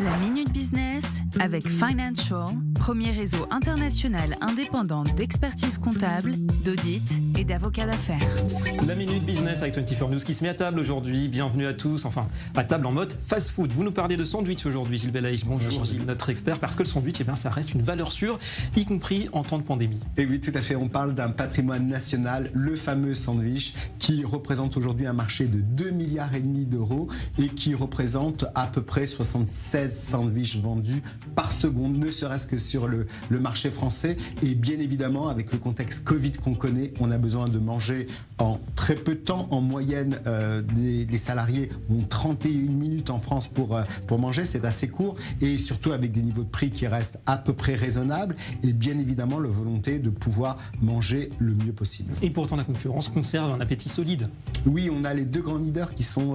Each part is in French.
La Minute Business avec Financial, premier réseau international indépendant d'expertise comptable, d'audit et d'avocats d'affaires. La Minute Business avec 24 News qui se met à table aujourd'hui. Bienvenue à tous, enfin à table en mode fast-food. Vous nous parlez de sandwich aujourd'hui, Gilles Belaïch. Bonjour Gilles, notre expert, parce que le sandwich, ça reste une valeur sûre, y compris en temps de pandémie. Et oui, tout à fait. On parle d'un patrimoine national, le fameux sandwich, qui représente aujourd'hui un marché de 2,5 milliards d'euros et qui représente à peu près 76 sandwichs vendus par seconde, ne serait-ce que sur le marché français. Et bien évidemment, avec le contexte Covid qu'on connaît, on a besoin de manger en très peu de temps. En moyenne, les salariés ont 31 minutes en France pour manger. C'est assez court et surtout avec des niveaux de prix qui restent à peu près raisonnables et bien évidemment la volonté de pouvoir manger le mieux possible. Et pourtant, la concurrence conserve un appétit solide. Oui, on a les deux grands leaders qui sont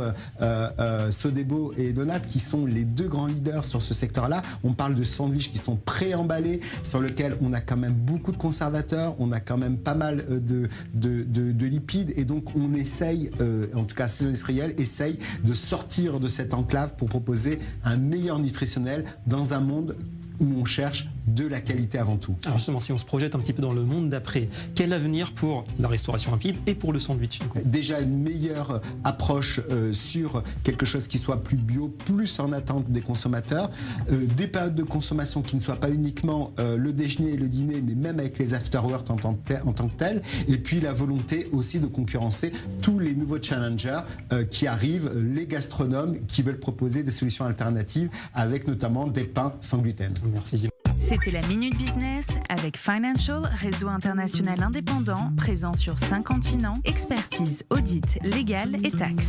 Sodebo et Donat, qui sont les deux grands leaders sur ce secteur-là. On parle de sandwichs qui sont pré-emballés, sur lesquels on a quand même beaucoup de conservateurs, on a quand même pas mal de lipides, et donc on essaye, en tout cas ces industriels essayent de sortir de cette enclave pour proposer un meilleur nutritionnel dans un monde où on cherche de la qualité avant tout. Alors justement, si on se projette un petit peu dans le monde d'après, quel avenir pour la restauration rapide et pour le sandwich? Déjà une meilleure approche sur quelque chose qui soit plus bio, plus en attente des consommateurs, des périodes de consommation qui ne soient pas uniquement le déjeuner et le dîner, mais même avec les after-work en tant que tel, et puis la volonté aussi de concurrencer tous les nouveaux challengers qui arrivent, les gastronomes qui veulent proposer des solutions alternatives avec notamment des pains sans gluten. Merci Gilles. C'était la Minute Business avec Financial, réseau international indépendant, présent sur 5 continents, expertise, audit, légal et taxes.